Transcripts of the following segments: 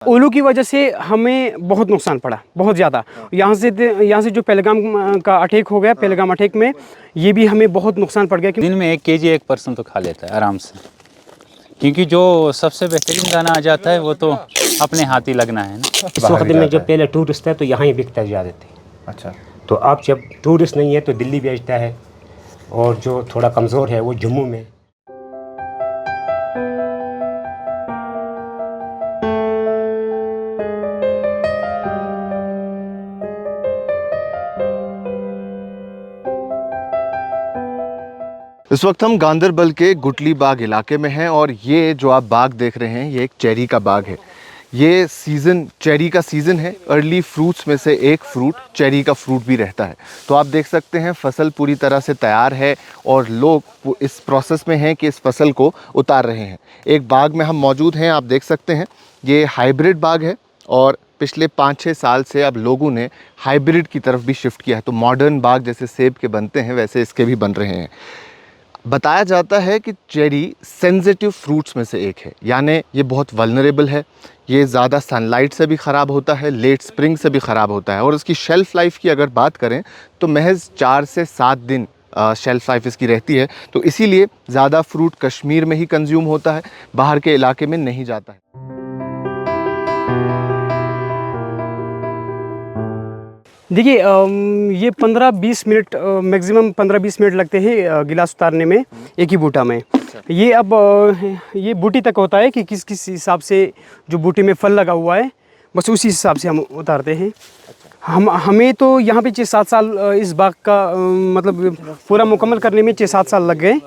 ओलू की वजह से हमें बहुत नुकसान पड़ा, बहुत ज़्यादा। यहाँ से जो पहलगाम का अटैक हो गया, पहलगाम अटैक में ये भी हमें बहुत नुकसान पड़ गया। दिन में 1 केजी 1 पर्सन तो खा लेता है आराम से, क्योंकि जो सबसे बेहतरीन दाना आ जाता है वो तो अपने हाथ ही लगना है ना। इस वक्त में जब पहले टूरिस्ट है तो यहाँ ही बिकता ज़्यादा थे। अच्छा। तो अब जब टूरिस्ट नहीं है तो दिल्ली बेचता है, और जो थोड़ा कमज़ोर है वो जम्मू में। इस वक्त हम गांदरबल के गुटली बाग इलाके में हैं और ये जो आप बाग देख रहे हैं ये एक चेरी का बाग है। ये सीज़न चेरी का सीज़न है। अर्ली फ्रूट्स में से एक फ्रूट चेरी का फ्रूट भी रहता है। तो आप देख सकते हैं फसल पूरी तरह से तैयार है और लोग इस प्रोसेस में हैं कि इस फसल को उतार रहे हैं। एक बाग में हम मौजूद हैं, आप देख सकते हैं ये हाइब्रिड बाग है और पिछले 5-6 साल से अब लोगों ने हाइब्रिड की तरफ भी शिफ्ट किया है। तो मॉडर्न बाग जैसे सेब के बनते हैं वैसे इसके भी बन रहे हैं। बताया जाता है कि चेरी सेंसिटिव फ्रूट्स में से एक है, यानी ये बहुत वल्नरेबल है। ये ज़्यादा सनलाइट से भी ख़राब होता है, लेट स्प्रिंग से भी ख़राब होता है और इसकी शेल्फ़ लाइफ की अगर बात करें तो महज 4 से 7 दिन शेल्फ़ लाइफ इसकी रहती है। तो इसीलिए ज़्यादा फ्रूट कश्मीर में ही कंज्यूम होता है, बाहर के इलाके में नहीं जाता है। देखिए ये 15-20 मिनट मैक्सिमम 15-20 मिनट लगते हैं गिलास उतारने में एक ही बूटा में। ये अब ये बूटी तक होता है कि किस किस हिसाब से जो बूटी में फल लगा हुआ है बस उसी हिसाब से हम उतारते हैं। हमें तो यहाँ पे 6-7 साल इस बाग का मतलब पूरा मुकम्मल करने में 6-7 साल लग गए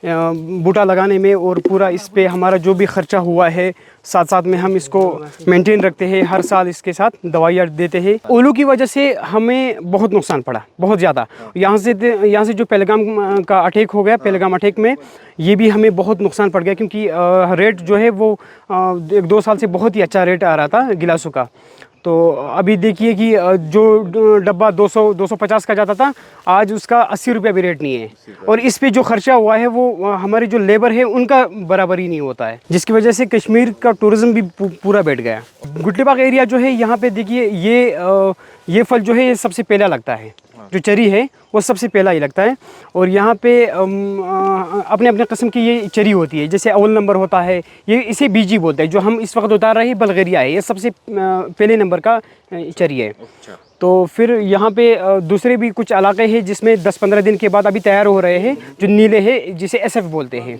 बूटा लगाने में, और पूरा इस पे हमारा जो भी ख़र्चा हुआ है साथ साथ में हम इसको मेंटेन रखते हैं, हर साल इसके साथ दवाइयाँ देते हैं। ओलू की वजह से हमें बहुत नुकसान पड़ा, बहुत ज़्यादा। यहाँ से जो पहलगाम का अटैक हो गया, पहलगाम अटैक में ये भी हमें बहुत नुकसान पड़ गया, क्योंकि रेट जो है वो 1-2 साल से बहुत ही अच्छा रेट आ रहा था गिलासों का। तो अभी देखिए कि जो डब्बा 200-250 का जाता था आज उसका 80 रुपये भी रेट नहीं है, और इस पे जो खर्चा हुआ है वो हमारे जो लेबर है उनका बराबर ही नहीं होता है, जिसकी वजह से कश्मीर का टूरिज़्म भी पूरा बैठ गया। गुटली बाग एरिया जो है यहाँ पे देखिए ये फल जो है ये सबसे पहला लगता है, जो चेरी है वो सबसे पहला ही लगता है। और यहाँ पे अपने अपने किस्म की ये चेरी होती है, जैसे अव्वल नंबर होता है, ये इसे बीजी बोलते हैं। जो हम इस वक्त उतार रहे हैं बल्गेरिया है, ये सबसे पहले नंबर का चेरी है। तो फिर यहाँ पे दूसरे भी कुछ इलाके हैं जिसमें 10-15 दिन के बाद अभी तैयार हो रहे हैं, जो नीले हैं जिसे SF बोलते हैं,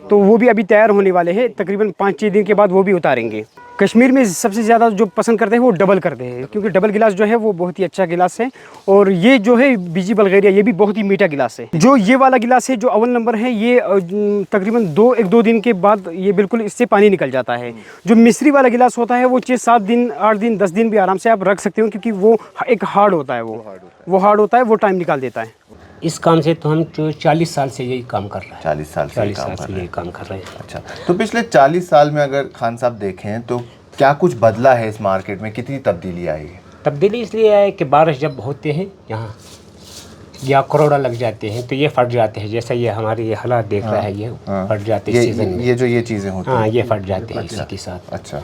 तो वो भी अभी तैयार होने वाले हैं। तकरीबन 5-6 दिन के बाद वो भी उतारेंगे। कश्मीर में सबसे ज़्यादा जो पसंद करते हैं वो डबल करते हैं, क्योंकि डबल गिलास जो है वो बहुत ही अच्छा गिलास है। और ये जो है बीजी बल्गेरिया ये भी बहुत ही मीठा गिलास है। जो ये वाला गिलास है जो अव्वल नंबर है, ये तकरीबन 1-2 दिन के बाद ये बिल्कुल इससे पानी निकल जाता है। जो मिस्री वाला गिलास होता है वो 6-7 दिन, 8 दिन, 10 दिन भी आराम से आप रख सकते हो, क्योंकि वो एक हार्ड होता है, वो हार्ड होता है, वो टाइम निकाल देता है। इस काम से तो हम 40 साल से यही काम कर रहे हैं। 40 साल से यही काम कर रहे हैं। अच्छा, तो पिछले 40 साल में अगर खान साहब देखें तो क्या कुछ बदला है इस मार्केट में, कितनी तब्दीली आई है? तब्दीली इसलिए है कि बारिश जब होते हैं यहाँ या करोड़ा लग जाते हैं तो ये फट जाते हैं, जैसा ये हमारे ये हालात देख रहा है, ये फट जाते हैं सीजन में। ये चीज़ें होती हैं, हाँ ये फट जाते हैं इसी के साथ। अच्छा,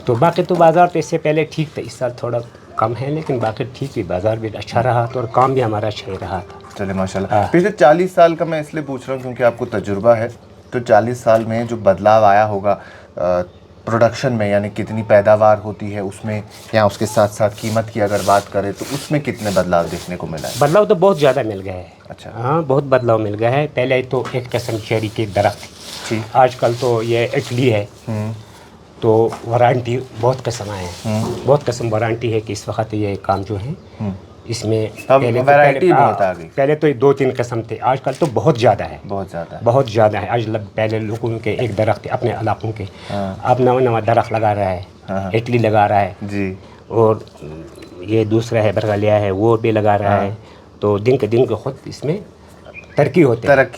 तो बाकी तो बाज़ार तो इससे पहले ठीक था, इस साल थोड़ा कम है, लेकिन बाकी ठीक भी, बाज़ार भी अच्छा रहा था और काम भी हमारा अच्छा ही रहा था। चले माशाल्लाह। पिछले 40 साल का मैं इसलिए पूछ रहा हूँ क्योंकि आपको तजुर्बा है, तो 40 साल में जो बदलाव आया होगा प्रोडक्शन में, यानी कितनी पैदावार होती है उसमें, या उसके साथ साथ कीमत की अगर बात करें तो उसमें कितने बदलाव देखने को मिला है? बदलाव तो बहुत ज़्यादा मिल गया है। अच्छा, हाँ बहुत बदलाव मिल गया है। पहले तो एक किस्म चेरी के दरख्त थी, आजकल तो ये इटली है, तो वारंटी बहुत किस्म आए हैं, बहुत किस्म वारंटी है कि इस वक्त ये काम जो है इसमें पहले तो 2-3 किस्म थे, आजकल तो बहुत ज़्यादा है, बहुत ज़्यादा है। आज पहले लोगों के एक दरख्त अपने इलाकों के, अब नवा दरख्त लगा रहा है, इटली लगा रहा है जी, और ये दूसरा है बरगलिया है वो भी लगा रहा है। तो दिन के दिन खुद इसमें तरक्की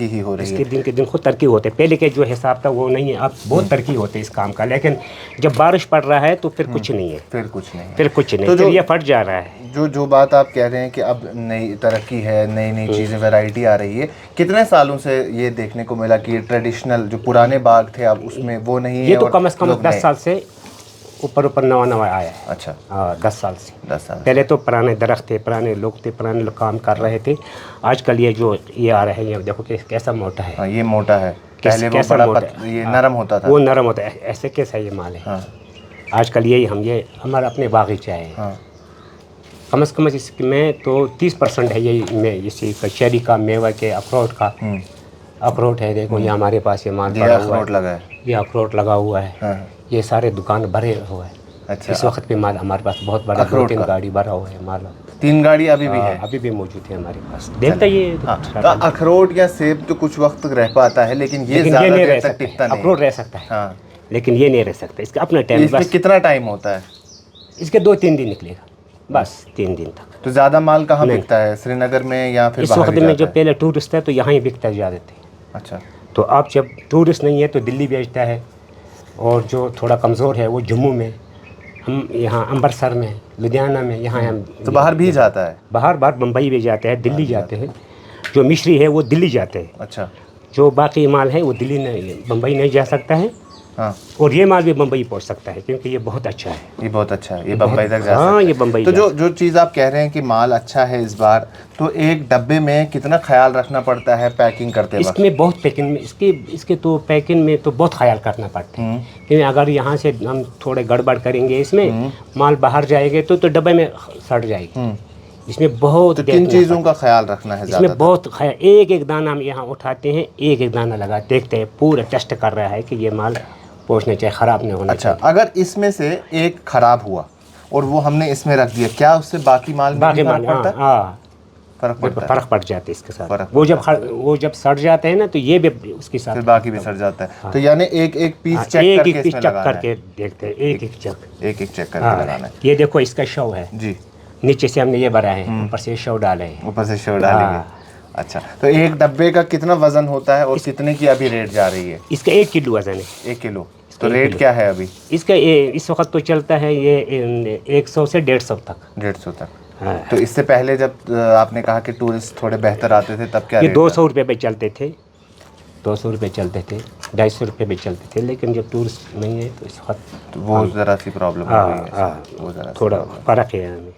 ही हो रही है, इसके दिन के दिन खुद तरक्की होते। पहले के जो हिसाब था वो नहीं है, अब बहुत तरक्की होते इस काम का। लेकिन जब बारिश पड़ रहा है तो फिर कुछ नहीं है, तो फिर ये फट जा रहा है। जो बात आप कह रहे हैं कि अब नई तरक्की है, नई चीज़ें वैरायटी आ रही है, कितने सालों से ये देखने को मिला कि ट्रेडिशनल जो पुराने बाग थे अब उसमें वो नहीं है? ये तो कम से कम 10 साल से ऊपर ऊपर नवा नवा आया है। अच्छा, 10 साल से। 10 साल। पहले तो पुराने दरख्त थे, पुराने लोग थे, पुराने लोग काम कर रहे थे। आजकल ये जो ये आ रहे हैं, ये देखो कैसा मोटा है। हाँ, ये मोटा है। पहले वो कैसा बड़ा मोटा है। ये नरम होता था। वो नरम होता है, ऐसे कैसा ये माल है। हाँ आजकल ये हमारा अपने बागीचा है। हाँ। कम से कम इसमें तो 30% है यही में, इसी चेरी का, मेवा के, अखरोट का। अखरोट है, देखो ये हमारे पास ये माल ये पड़ा हुआ अखरोट है। लगा है। ये अखरोट लगा हुआ है। हाँ। ये सारे दुकान भरे हुए हैं। अच्छा, इस वक्त पे माल हमारे पास बहुत बड़ा, अखरोट 2-3 का? गाड़ी भरा हुआ है माल। 3 गाड़ी अभी भी है। अभी भी मौजूद है हमारे पास। देखता ये हाँ, तो अखरोट या सेब तो कुछ वक्त तक रह पाता है, लेकिन ये लेकिन ज्यादा ये नहीं देर रह तक सकता टिकता है। नहीं। अखरोट रह सकता है, हाँ, लेकिन ये नहीं रह सकता। इसका अपना टाइम, इसमें बस कितना टाइम होता है? इसके 2-3 दिन निकलेगा, बस 3 दिन तक। तो ज्यादा माल कहाँ नहीं। बिकता है, श्रीनगर में या फिर इस बाहर वक्त भी में जाता जो है? पहले टूरिस्ट है तो यहाँ ही बिकता ज़्यादा थे। अच्छा, तो अब जब टूरिस्ट नहीं है तो दिल्ली बेचता है, और जो थोड़ा कमज़ोर है वो जम्मू में, हम यहाँ अमृतसर में, लुधियाना में, यहाँ हम तो बाहर भी जाता है। बाहर बम्बई भी जाते हैं, दिल्ली जाते हैं। जो मिश्री है वो दिल्ली जाते हैं। अच्छा, जो बाकी माल है वो दिल्ली नहीं, बम्बई नहीं जा सकता है। हाँ, और ये माल भी बम्बई पहुंच सकता है, क्योंकि ये बहुत अच्छा है। ये बहुत अच्छा है, ये बम्बई तक जा हाँ, सकता ये है। बम्बई तो जा जो चीज़ आप कह रहे हैं कि माल अच्छा है इस बार, तो एक डब्बे में कितना ख्याल रखना पड़ता है पैकिंग करते वक्त? इसमें बहुत पैकिंग में, इसके तो पैकिंग में तो बहुत ख्याल करना पड़ता है। क्योंकि अगर यहाँ से हम थोड़े गड़बड़ करेंगे इसमें, माल बाहर जाएंगे तो डब्बे में सड़ जाएगी। इसमें बहुत तो किन चीज़ों का ख्याल रखना है ज़्यादा? इसमें बहुत ख्याल, एक एक दाना हम यहाँ उठाते हैं, एक एक दाना लगा देखते हैं, पूरा टेस्ट कर रहा है कि ये माल पहुँचना चाहिए, ख़राब नहीं होना अच्छा, अगर इसमें से एक खराब हुआ और वो हमने इसमें रख दिया, क्या उससे बाकी माल में बाकी भी माल, फर्क पड़ता है? हाँ, फर्क पड़ता है। फर्क पड़ जाता है इसके साथ। फर्क वो जब सड़ जाते हैं ना तो ये भी उसके साथ फिर बाकी भी सड़ जाता है। तो यानी एक एक पीस चेक एक करके एक पीस इसमें चेक लगाना करके है। देखते हैं, एक एक चेक। एक एक चेक करके लगाना है। ये देखो इसका शव है, जी, नीचे से हमने ये भरा है, ऊपर से शव डाले हैं। ऊपर से शव डालेंगे। अच्छा, तो एक डब्बे का कितना वजन होता है और कितने की अभी रेट जा रही है? इसका 1 किलो वजन है। 1 किलो। तो रेट क्या है अभी? इसका इस वक्त तो चलता है ये 100 से 150 तक। 150 तक। हाँ। तो इससे पहले जब आपने कहा कि टूरिस्ट थोड़े बेहतर आते थे, तब क्या ये रेट 200 रुपये पे चलते थे, 200 रुपये चलते थे, 250 रुपये पे चलते थे। लेकिन जब टूरिस्ट नहीं है तो इस वक्त था? तो वो ज़रा सी प्रॉब्लम हो गई है। वो ज़रा सी थोड़ा problem। फ़र्क है हमें।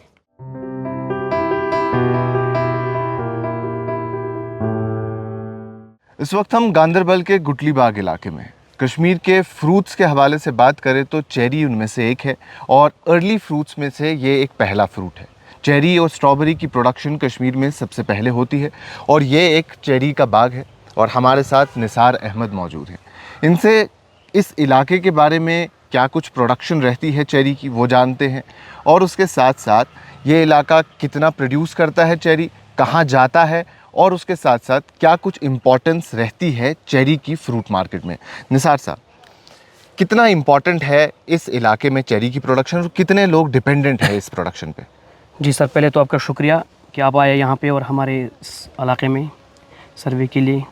इस वक्त हम गांदरबल के गुटली बाग इलाके में हैं। कश्मीर के फ्रूट्स के हवाले से बात करें तो चेरी उनमें से एक है और अर्ली फ्रूट्स में से ये एक पहला फ्रूट है। चेरी और स्ट्रॉबेरी की प्रोडक्शन कश्मीर में सबसे पहले होती है और ये एक चेरी का बाग है और हमारे साथ निसार अहमद मौजूद हैं। इनसे इस इलाके के बारे में क्या कुछ प्रोडक्शन रहती है चेरी की वो जानते हैं, और उसके साथ साथ ये इलाका कितना प्रोड्यूस करता है चेरी, कहाँ जाता है, और उसके साथ साथ क्या कुछ इम्पोर्टेंस रहती है चेरी की फ्रूट मार्केट में। निसार साहब, कितना इम्पोर्टेंट है इस इलाके में चेरी की प्रोडक्शन और कितने लोग डिपेंडेंट हैं इस प्रोडक्शन पे? जी सर, पहले तो आपका शुक्रिया कि आप आए यहाँ पे और हमारे इस इलाके में सर्वे के लिए।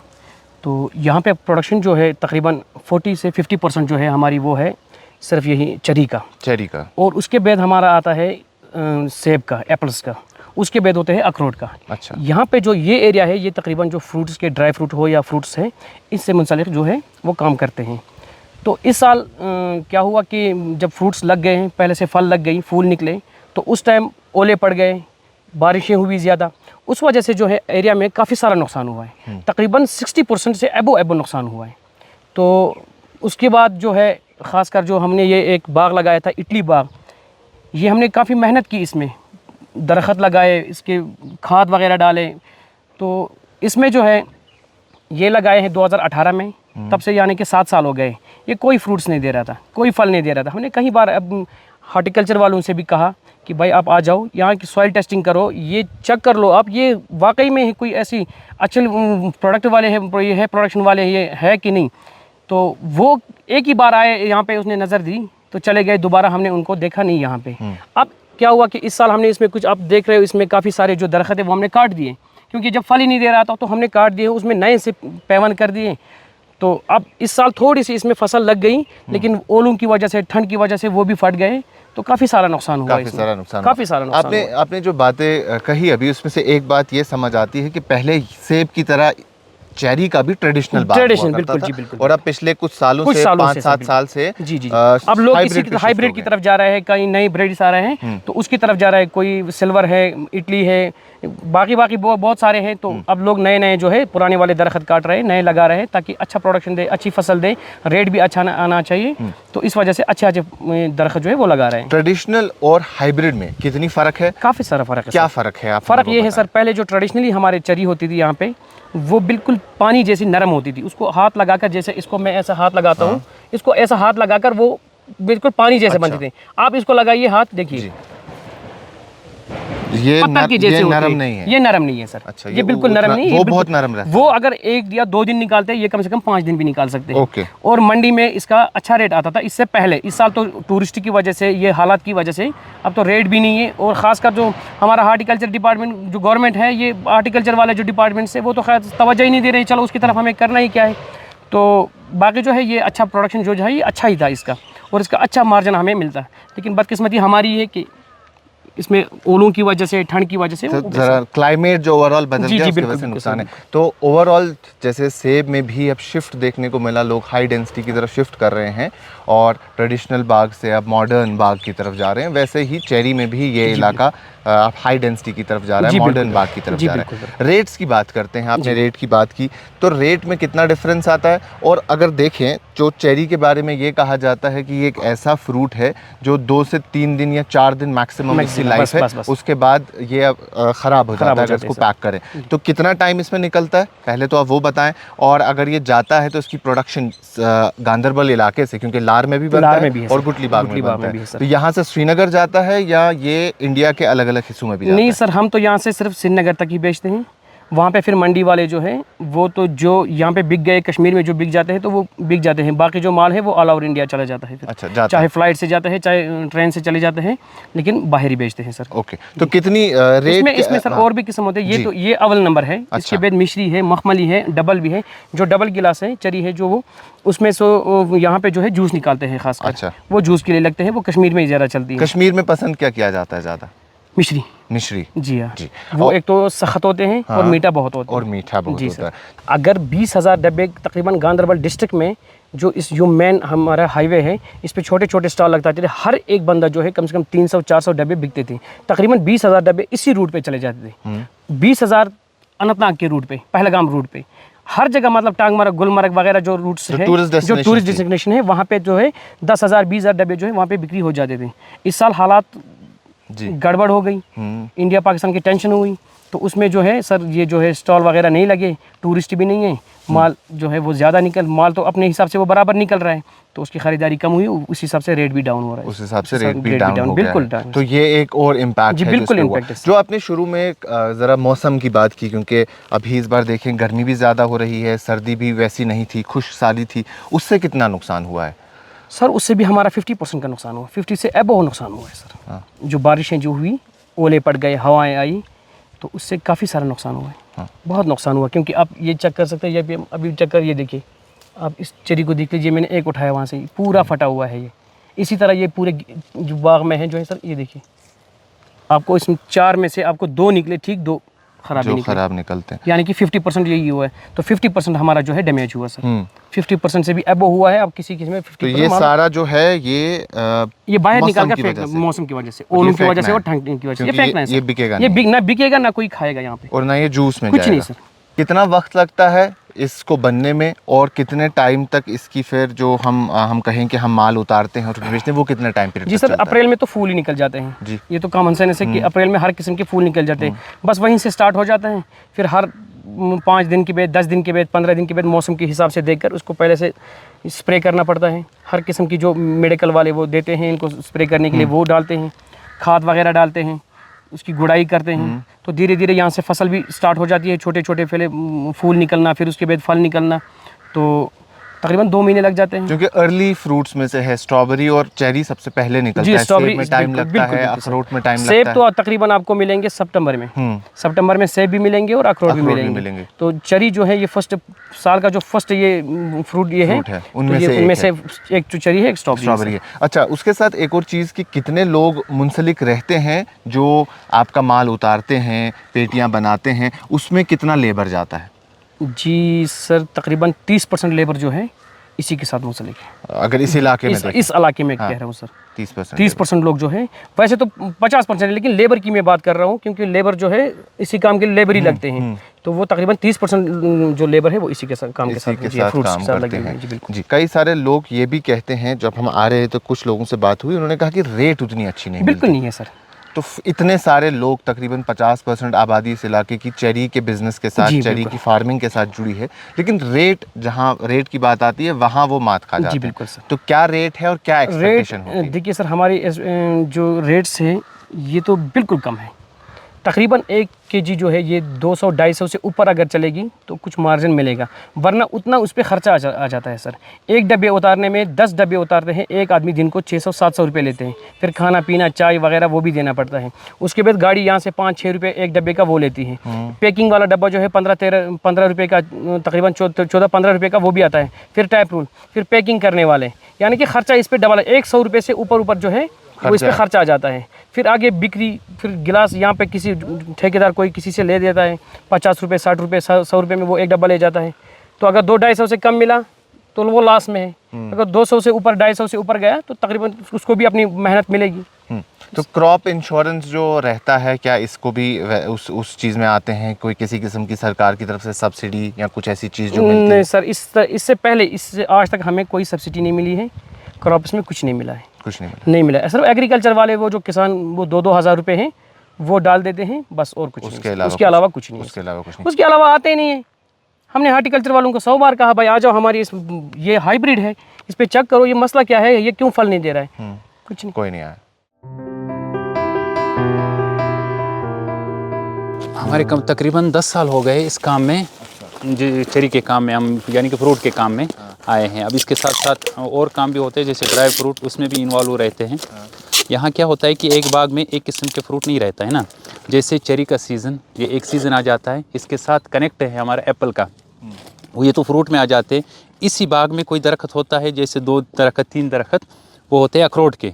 तो यहाँ पे प्रोडक्शन जो है तकरीबन 40 से 50% जो है हमारी वो है सिर्फ यही चेरी का, और उसके बाद हमारा आता है सेब का, एप्पल्स का, उसके बाद होते हैं अखरोट का। अच्छा। यहाँ पे जो ये एरिया है ये तकरीबन जो फ्रूट्स के, ड्राई फ्रूट हो या फ्रूट्स है, इससे मुंसलिक जो है वो काम करते हैं। तो इस साल क्या हुआ कि जब फ्रूट्स लग गए हैं, पहले से फल लग गई, फूल निकले, तो उस टाइम ओले पड़ गए, बारिशें हुई ज़्यादा, उस वजह से जो है एरिया में काफ़ी सारा नुकसान हुआ है। तकरीबन 60% से एबो नुकसान हुआ है। तो उसके बाद जो है ख़ासकर जो हमने ये एक बाग लगाया था, इटली बाग, ये हमने काफ़ी मेहनत की, इसमें दरख्त लगाए, इसके खाद वगैरह डाले। तो इसमें जो है ये लगाए हैं 2018 में, तब से यानी कि 7 साल हो गए। ये कोई फ्रूट्स नहीं दे रहा था, कोई फल नहीं दे रहा था। हमने कई बार अब हार्टिकल्चर वालों से भी कहा कि भाई आप आ जाओ, यहाँ की सॉइल टेस्टिंग करो, ये चेक कर लो आप, ये वाकई में कोई ऐसी अच्छे प्रोडक्ट वाले हैं, ये है प्रोडक्शन वाले ये है कि नहीं। तो वो एक ही बार आए यहाँ पे, उसने नज़र दी तो चले गए, दोबारा हमने उनको देखा नहीं यहाँ पे। अब क्या हुआ कि इस साल हमने इसमें कुछ, आप देख रहे हो इसमें काफ़ी सारे जो दरख्त है वो हमने काट दिए, क्योंकि जब फल ही नहीं दे रहा था तो हमने काट दिए, उसमें नए से पैवन कर दिए। तो अब इस साल थोड़ी सी इसमें फसल लग गई, लेकिन ओलों की वजह से, ठंड की वजह से वो भी फट गए, तो काफ़ी सारा नुकसान हुआ। काफ़ी सारा नुकसान। आपने जो बातें कही अभी, उसमें से एक बात ये समझ आती है कि पहले सेब की तरह चेरी का भी ट्रेडिशनल बाग Traditional, हुआ करता बिल्कुल था। जी, बिल्कुल। और अब पिछले कुछ सालों से 5-7 साल से जी जी अब लोग इसी hybrid पे हाइब्रिड shift की हो गए। तरफ जा रहे हैं, कई नई ब्रीड्स आ रहे हैं तो उसकी तरफ जा रहा है, कोई सिल्वर है, इटली है, बाकी बहुत सारे हैं। तो अब लोग नए नए जो है पुराने वाले दरख्त काट रहे हैं, नए लगा रहे हैं ताकि अच्छा प्रोडक्शन दे, अच्छी फसल दे, रेट भी अच्छा आना चाहिए। तो इस वजह से अच्छे अच्छे दरख्त जो है वो लगा रहे हैं। ट्रेडिशनल और हाइब्रिड में कितनी फर्क है? काफ़ी सारा फ़र्क है। क्या सर। फर्क है? आप फ़र्क ये है सर, पहले जो ट्रेडिशनली हमारे चरी होती थी यहाँ पे, वो बिल्कुल पानी जैसी नरम होती थी। उसको हाथ लगाकर, जैसे इसको मैं ऐसा हाथ लगाता हूँ, इसको ऐसा हाथ लगाकर वो बिल्कुल पानी जैसे बनते थे। आप इसको लगाइए हाथ, देखिए ये पत्थर की जैसे ये होती नरम नहीं है। ये नरम नहीं है सर। अच्छा, ये बिल्कुल नरम नहीं है। वो ये बिल्कुल- बहुत नरम रहता है। वो अगर 1 या 2 दिन निकालते हैं, ये कम से कम 5 दिन भी निकाल सकते हैं। ओके। और मंडी में इसका अच्छा रेट आता था इससे पहले। इस साल तो टूरिस्ट की वजह से, ये हालात की वजह से अब तो रेट भी नहीं है। और ख़ासकर जो हमारा हार्टिकल्चर डिपार्टमेंट, जो गवर्नमेंट है, ये हार्टिकल्चर वाले जो डिपार्टमेंट से, वो तो खैर तवज्जो ही नहीं दे रहे। चलो उसकी तरफ हमें करना ही क्या है। तो बाकी जो है ये अच्छा प्रोडक्शन जो है ये अच्छा ही था इसका, और इसका अच्छा मार्जिन हमें मिलता है। लेकिन बदकिस्मती हमारी है कि इसमें ओलों की वजह से, ठंड की वजह से तो जरा क्लाइमेट जो ओवरऑल बदल जी, गया जी, उसकी बिल्कुल, वजह से बिल्कुल, नुकसान है। तो ओवरऑल जैसे सेब में भी अब शिफ्ट देखने को मिला, लोग हाई डेंसिटी की तरफ शिफ्ट कर रहे हैं और ट्रेडिशनल बाग से अब मॉडर्न बाग की तरफ जा रहे हैं, वैसे ही चेरी में भी ये इलाका अब हाई डेंसिटी की तरफ जा रहा है, जी, मॉडर्न बिल्कुल। बाग की तरफ जी, जा रहा बिल्कुल, है। रेट्स की बात करते हैं, आपने रेट की बात की, तो रेट में कितना डिफरेंस आता है? और अगर देखें, जो चेरी के बारे में ये कहा जाता है कि ये एक ऐसा फ्रूट है जो 2 से 3 दिन या 4 दिन मैक्सिमम इसकी Maximum, लाइफ बस, है, बस, बस। उसके बाद ये अब ख़राब हो जाता है अगर जाते इसको हैं, पैक करें। तो कितना टाइम इसमें निकलता है, पहले तो आप वो बताएं। और अगर ये जाता है तो इसकी प्रोडक्शन गांदरबल इलाके से, क्योंकि लार में भी बनता लार है में भी है और सर, गुटली बाग में गुटली बाग बनता में भी है है, सर। तो यहाँ से श्रीनगर जाता है या ये इंडिया के अलग अलग हिस्सों में भी जाता नहीं है? सर, हम तो यहाँ से सिर्फ श्रीनगर तक ही बेचते हैं। वहाँ पे फिर मंडी वाले जो हैं वो तो जो यहाँ पे बिक गए, कश्मीर में जो बिक जाते हैं तो वो बिक जाते हैं। बाकी जो माल है वो ऑल ओवर इंडिया चला जाता है फिर। अच्छा, जाता चाहे है। फ्लाइट से जाता है, चाहे ट्रेन से चले जाते हैं, लेकिन बाहर ही बेचते हैं सर। ओके, तो कितनी रेट? इसमें सर और भी किस्म होते हैं। ये जी। तो ये अव्वल नंबर है। अच्छा। इसके बाद मिश्री है, मखमली है, डबल भी है। जो डबल गिलास है, चरी है, जो वो उसमें सो यहाँ पे जो है जूस निकालते हैं खासकर। अच्छा। वो जूस के लिए लगते हैं, वो कश्मीर में ही ज़्यादा चलती है। कश्मीर में पसंद क्या किया जाता है ज़्यादा? मिश्री। मिश्री। जी हाँ जी। वो और- एक तो सख्त होते हैं और मीठा बहुत होता है। और मीठा बहुत जी होता है। सर। अगर 20,000 डब्बे तकरीबन गांदरबल डिस्ट्रिक्ट में, जो मेन हमारा हाईवे है, इस पे छोटे छोटे स्टॉल लगता थे। हर एक बंदा जो है कम से कम 300-400 डब्बे बिकते थे। तकरीबन 20,000 डब्बे इसी रूट पे चले जाते थे। 20,000 अनंतनाग के रूट पे, पहलगाम रूट पे, हर जगह मतलब टांगमर्ग, गुलमर्ग वगैरह जो रूट्स है, टूरिस्ट जो destination टूरिस्ट थी। डेस्टिनेशन है, वहाँ पे जो है 10,000 20,000 डब्बे जो है वहाँ पे बिक्री हो जाते थे। इस साल हालात जी। गड़बड़ हो गई, इंडिया पाकिस्तान की टेंशन हुई, तो उसमें जो है सर ये जो है स्टॉल वगैरह नहीं लगे, टूरिस्ट भी नहीं है, माल जो है वो ज़्यादा माल तो अपने हिसाब से वो बराबर निकल रहा है, तो उसकी ख़रीदारी कम हुई, उस हिसाब से रेट भी डाउन हो रहा है। उस हिसाब से सर, रेट भी डाउन हो बिल्कुल गया है। डाउन। तो ये एक और इम्पैक्ट जी, है जो बिल्कुल इसमें हुआ। impact है। जो आपने शुरू में ज़रा मौसम की बात की, क्योंकि अभी इस बार देखें गर्मी भी ज़्यादा हो रही है, सर्दी भी वैसी नहीं थी, खुश साली थी, उससे कितना नुकसान हुआ है? सर उससे भी हमारा 50% का नुकसान हुआ, 50 से अबव नुकसान हुआ है सर। जो बारिशें जो हुई, ओले पड़ गए, हवाएं आई, तो उससे काफ़ी सारा नुकसान हुआ है। बहुत नुकसान हुआ, क्योंकि आप ये चेक कर सकते हैं, ये भी अभी चेक कर, ये देखिए, आप इस चेरी को देख लीजिए, मैंने एक उठाया वहाँ से, पूरा फटा हुआ है ये। इसी तरह ये पूरे जो बाग में है जो है सर, ये देखिए, आपको इसमें 4 में से आपको 2 निकले ठीक, 2 खराब जो निकले, ख़राब निकलते हैं। यानी कि 50% यही हुआ है। तो 50% हमारा जो है डैमेज हुआ सर। 50% से भी अबव हुआ है। अब किसी किसी में 50% तो ये सारा जो है ये बाहर मौसम निकाल कर की फेंकना, वजह से। मौसम की वजह से, और ये ओलों की वजह से फेंकना और है। ठंड की वजह से, ये क्योंकि फेंकना है ये सर। बिकेगा ये नहीं। ना बिकेगा, ना कोई खाएगा यहाँ पे, और ना ये जूस में कुछ जाएगा। नहीं सर। कितना वक्त लगता है इसको बनने में, और कितने टाइम तक इसकी फिर जो हम कहें कि हम माल उतारते हैं और बेचते हैं, वो कितने टाइम पीरियड जी सर, अप्रैल में तो फूल ही निकल जाते हैं जी। ये तो कॉमन सेंस है कि अप्रैल में हर किस्म के फूल निकल जाते हैं। बस वहीं से स्टार्ट हो जाते हैं, फिर हर 5 दिन के बाद, 10 दिन के बाद, 15 दिन के बाद मौसम के हिसाब से देखकर उसको पहले से स्प्रे करना पड़ता है। हर किस्म की जो मेडिकल वाले वो देते हैं इनको स्प्रे करने के लिए, वो डालते हैं, खाद वगैरह डालते हैं, उसकी गुड़ाई करते हैं। तो धीरे धीरे यहाँ से फसल भी स्टार्ट हो जाती है, छोटे छोटे पहले फूल निकलना, फिर उसके बाद फल निकलना, तो तकरीबन 2 महीने लग जाते हैं। क्योंकि अर्ली फ्रूट्स में से है स्ट्रॉबेरी और चेरी सबसे पहले निकलता जी, है। स्ट्रॉबेरी सेब में टाइम बिल्कुल, लगता बिल्कुल, है, बिल्कुल सर। अखरोट में टाइम सेब लगता है। तो तकरीबन आपको मिलेंगे सितंबर में। सितंबर में सेब भी मिलेंगे और अखरोट भी मिलेंगे। तो चेरी जो है ये फर्स्ट साल का जो फर्स्ट ये फ्रूट ये है, उनमें तो उनमें से एक एक जो चेरी है, एक स्ट्रॉबेरी है। अच्छा, उसके साथ एक और चीज़ कि कितने लोग मुंसलिक रहते हैं जो आपका माल उतारते हैं, पेटियां बनाते हैं, उसमें कितना लेबर जाता है? जी सर, तकरीबन 30% लेबर जो है इसी के साथ मुंसलिक है। अगर इस इलाके में इस इलाके में कह रहा हूँ सर, 30% 30% लोग जो है, वैसे तो 50% है, लेकिन लेबर की मैं बात कर रहा हूँ क्योंकि लेबर जो है इसी काम के लिए लेबर ही लगते हैं, तो वो तकरीबन 30% जो लेबर है वो इसी के साथ काम के साथ fruits काम के साथ करते लगे हुए हैं। जी बिल्कुल। जी, कई सारे लोग ये भी कहते हैं, जब हम आ रहे हैं तो कुछ लोगों से बात हुई, उन्होंने कहा कि रेट उतनी अच्छी नहीं बिल्कुल मिलती। नहीं है सर। तो इतने सारे लोग, तकरीबन 50% आबादी इस इलाके की चेरी के बिजनेस के साथ, जी, चेरी बिल्कुल। की फार्मिंग के साथ जुड़ी है, लेकिन रेट, जहाँ रेट की बात आती है वहाँ वो मात खा जाते जी हैं। बिल्कुल सर। तो क्या रेट है और क्या रेट एक्सपेक्टेशन होती है? देखिए सर, हमारी जो रेट्स हैं ये तो बिल्कुल कम है। तकरीबन 1 केजी जो है ये 200-250 से ऊपर अगर चलेगी तो कुछ मार्जिन मिलेगा, वरना उतना उस पर खर्चा आ जाता है सर। एक डब्बे उतारने में 10 डब्बे उतारते हैं, एक आदमी दिन को 600-700 रुपये लेते हैं, फिर खाना पीना चाय वगैरह वो भी देना पड़ता है। उसके बाद गाड़ी यहाँ से 5-6 रुपये एक डब्बे का वो लेती है। पैकिंग वाला डब्बा जो है 15 रुपये का, तकरीबन 14-15 रुपये का वो भी आता है। फिर टैप रूल, फिर पैकिंग करने वाले, यानी कि खर्चा इस पर डबल है। 100 रुपये से ऊपर जो है वो इस पर खर्चा आ जाता है। फिर आगे बिक्री, फिर गिलास यहाँ पे किसी ठेकेदार कोई किसी से ले देता है 50 रुपये, 60 रुपये, 100 रुपये में वो एक डब्बा ले जाता है। तो अगर 200-250 से कम मिला तो वो लॉस में है, अगर 200 से ऊपर, 250 से ऊपर गया तो तकरीबन उसको भी अपनी मेहनत मिलेगी। तो क्रॉप इंश्योरेंस जो रहता है, क्या इसको भी उस चीज़ में आते हैं? कोई किसी किस्म की सरकार की तरफ से सब्सिडी या कुछ ऐसी चीज़ जो मिलती है? नहीं सर, इससे पहले, इससे आज तक हमें कोई सब्सिडी नहीं मिली है, क्रॉप्स में कुछ नहीं मिला है। कुछ नहीं मिला। नहीं मिला है। सिर्फ एग्रीकल्चर वाले वो जो किसान वो 2-2 हज़ार रुपये हैं वो डाल देते हैं बस, और कुछ उसके नहीं। अलावा उसके अलावा कुछ नहीं है। उसके अलावा कुछ नहीं। उसके अलावा आते नहीं है। हमने हार्टिकल्चर वालों को 100 बार कहा, भाई आ जाओ, हमारी ये हाइब्रिड है, इस पे चेक करो, ये मसला क्या है, ये क्यों फल नहीं दे रहा है। कुछ नहीं, कोई नहीं आया। हमारे कम तकरीबन 10 साल हो गए इस काम में, जी चेरी के काम में हम, यानी कि फ्रूट के काम में आए हैं। अब इसके साथ साथ और काम भी होते हैं, जैसे ड्राई फ्रूट, उसमें भी इन्वॉल्व रहते हैं। यहाँ क्या होता है कि एक बाग में एक किस्म के फ्रूट नहीं रहता है ना, जैसे चेरी का सीज़न, ये एक सीज़न आ जाता है, इसके साथ कनेक्ट है हमारा एप्पल का, वो ये तो फ्रूट में आ जाते हैं। इसी बाग में कोई दरख्त होता है, जैसे 2 दरख्त 3 दरख्त वो होते हैं अखरोट के,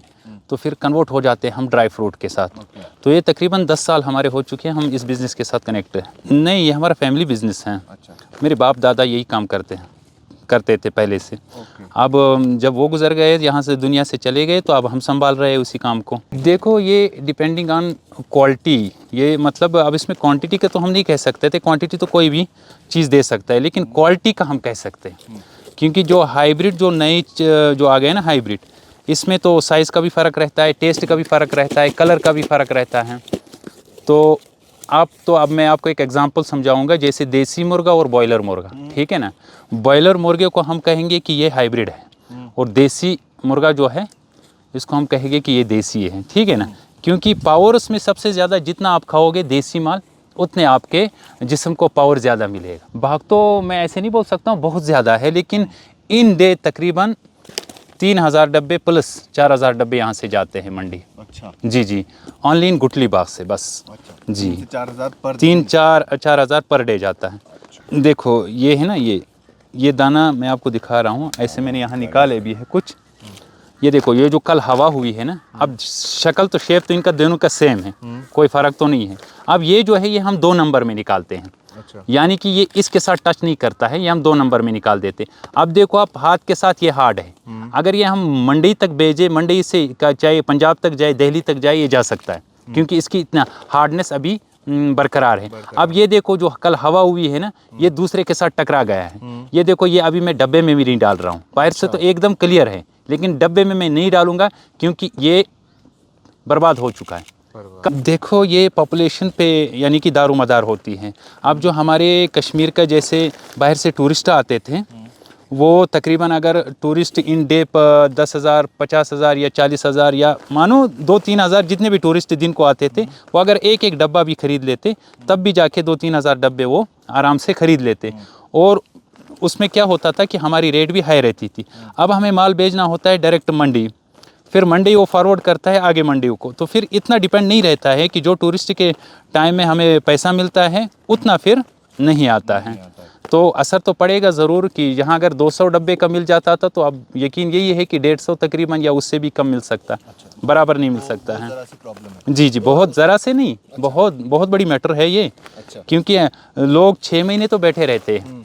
तो फिर कन्वर्ट हो जाते हैं हम ड्राई फ्रूट के साथ। तो ये तकरीबन 10 साल हमारे हो चुके हैं, हम इस बिज़नेस के साथ कनेक्ट है। नहीं, ये हमारा फैमिली बिज़नेस है। मेरे बाप दादा यही काम करते थे पहले से। अब जब वो गुजर गए, यहाँ से दुनिया से चले गए, तो अब हम संभाल रहे हैं उसी काम को। देखो, ये डिपेंडिंग ऑन क्वालिटी, ये मतलब अब इसमें क्वांटिटी का तो हम नहीं कह सकते थे, क्वांटिटी तो कोई भी चीज़ दे सकता है, लेकिन क्वालिटी का हम कह सकते हैं। क्योंकि जो हाइब्रिड, जो नई जो आ गए ना हाइब्रिड, इसमें तो साइज़ का भी फ़र्क रहता है, टेस्ट का भी फ़र्क रहता है, कलर का भी फ़र्क रहता है। तो अब मैं आपको एक एग्जांपल समझाऊंगा, जैसे देसी मुर्गा और बॉयलर मुर्गा, ठीक है ना। बॉयलर मुर्गे को हम कहेंगे कि ये हाइब्रिड है, और देसी मुर्गा जो है इसको हम कहेंगे कि ये देसी है, ठीक है ना। क्योंकि पावर उसमें सबसे ज़्यादा, जितना आप खाओगे देसी माल, उतने आपके जिस्म को पावर ज़्यादा मिलेगा। भाग तो मैं ऐसे नहीं बोल सकता हूँ बहुत ज़्यादा है, लेकिन इन डे तकरीबन 3000 डब्बे प्लस 4000 डब्बे यहाँ से जाते हैं मंडी। अच्छा जी, ओनली इन गुटली बाग से बस। अच्छा। जी, 4,000 पर 3-4 पर डे जाता है। देखो ये है ना, ये दाना मैं आपको दिखा रहा हूँ, ऐसे मैंने यहाँ निकाले भी है कुछ। ये देखो, ये जो कल हवा हुई है ना, अब शक्ल तो शेप तो इनका दोनों का सेम है, कोई फ़र्क तो नहीं है। अब ये जो है, ये हम 2 नंबर में निकालते हैं। अच्छा। यानी कि ये इसके साथ टच नहीं करता है, ये हम 2 नंबर में निकाल देते। अब देखो, आप हाथ के साथ ये हार्ड है, अगर ये हम मंडी तक भेजे, मंडी से चाहे पंजाब तक जाए, दिल्ली तक जाए, ये जा सकता है, क्योंकि इसकी इतना हार्डनेस अभी बरकरार है। अब ये देखो, जो कल हवा हुई है ना, ये दूसरे के साथ टकरा गया है। ये देखो, ये अभी मैं डब्बे में भी नहीं डाल रहा हूँ, बाहर से तो एकदम क्लियर है, लेकिन डब्बे में मैं नहीं डालूंगा क्योंकि ये बर्बाद हो चुका है। देखो, ये पॉपुलेशन पे यानी कि दारोमदार होती हैं। अब जो हमारे कश्मीर का, जैसे बाहर से टूरिस्ट आते थे, वो तकरीबन अगर टूरिस्ट इन डे पर 10,000, 50,000 या 40,000 या मानो 2-3 हज़ार, जितने भी टूरिस्ट दिन को आते थे, वो अगर एक डब्बा भी ख़रीद लेते, तब भी जाके 2-3 हज़ार डब्बे वो आराम से ख़रीद लेते। और उसमें क्या होता था कि हमारी रेट भी हाई रहती थी। अब हमें माल भेजना होता है डायरेक्ट मंडी, फिर मंडी वो फॉरवर्ड करता है आगे मंडियों को, तो फिर इतना डिपेंड नहीं रहता है कि जो टूरिस्ट के टाइम में हमें पैसा मिलता है उतना फिर नहीं आता है। तो असर तो पड़ेगा ज़रूर कि यहाँ अगर 200 डब्बे का मिल जाता था तो अब यकीन यही है कि 150 तकरीबन या उससे भी कम मिल सकता, बराबर नहीं मिल सकता है। जी जी, बहुत ज़रा से नहीं, बहुत बहुत बड़ी मैटर है ये। क्योंकि लोग 6 महीने तो बैठे रहते हैं,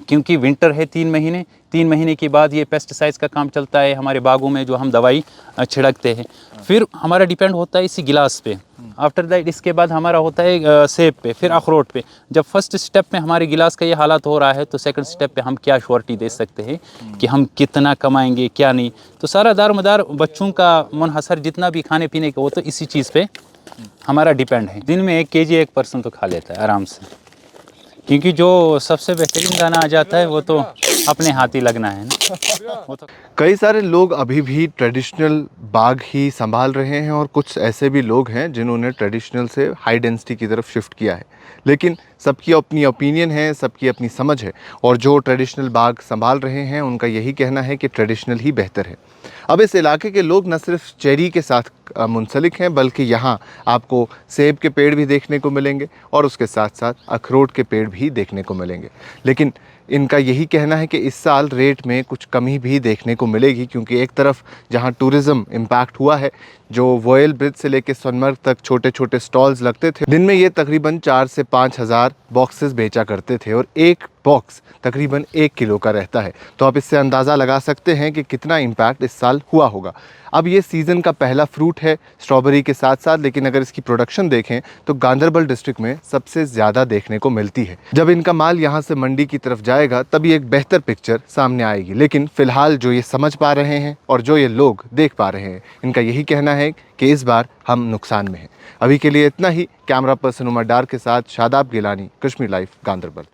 क्योंकि विंटर है 3 महीने के बाद ये पेस्टिसाइड्स का काम चलता है हमारे बागों में, जो हम दवाई छिड़कते हैं। फिर हमारा डिपेंड होता है इसी गिलास पे। आफ्टर दैट इसके बाद हमारा होता है सेब पे, फिर अखरोट पे। जब फर्स्ट स्टेप में हमारे गिलास का ये हालात हो रहा है तो सेकंड स्टेप पे हम क्या श्योरिटी दे सकते हैं कि हम कितना कमाएंगे क्या नहीं। तो सारा दारोमदार बच्चों का मुनहसर जितना भी खाने पीने का वो तो इसी चीज़ पे हमारा डिपेंड है। दिन में 1 केजी एक पर्सन तो खा लेता है आराम से, क्योंकि जो सबसे बेहतरीन दाना आ जाता है वो तो अपने हाथ ही लगना है ना। वो तो कई सारे लोग अभी भी ट्रेडिशनल बाग ही संभाल रहे हैं और कुछ ऐसे भी लोग हैं जिन्होंने ट्रेडिशनल से हाई डेंसिटी की तरफ शिफ्ट किया है। लेकिन सबकी अपनी ओपिनियन है, सबकी अपनी समझ है, और जो ट्रेडिशनल बाग संभाल रहे हैं उनका यही कहना है कि ट्रेडिशनल ही बेहतर है। अब इस इलाके के लोग न सिर्फ चेरी के साथ मुंसलिक हैं, बल्कि यहाँ आपको सेब के पेड़ भी देखने को मिलेंगे और उसके साथ साथ अखरोट के पेड़ भी देखने को मिलेंगे। लेकिन इनका यही कहना है कि इस साल रेट में कुछ कमी भी देखने को मिलेगी, क्योंकि एक तरफ जहाँ टूरिज़्म इम्पैक्ट हुआ है, जो वोयल ब्रिज से लेकर सोनमर्ग तक छोटे छोटे स्टॉल्स लगते थे, दिन में ये तकरीबन 4 से 5 हज़ार बॉक्सेस बेचा करते थे और एक बॉक्स तकरीबन 1 किलो का रहता है। तो आप इससे अंदाज़ा लगा सकते हैं कि कितना इम्पैक्ट इस साल हुआ होगा। अब ये सीज़न का पहला फ्रूट है स्ट्रॉबेरी के साथ साथ, लेकिन अगर इसकी प्रोडक्शन देखें तो गांदरबल डिस्ट्रिक्ट में सबसे ज़्यादा देखने को मिलती है। जब इनका माल यहाँ से मंडी की तरफ जाएगा तभी एक बेहतर पिक्चर सामने आएगी। लेकिन फ़िलहाल जो ये समझ पा रहे हैं और जो ये लोग देख पा रहे हैं, इनका यही कहना है कि इस बार हम नुकसान में हैं। अभी के लिए इतना ही। कैमरा पर्सन उमर डार के साथ शादाब गिलानी, कश्मीर लाइव, गांदरबल।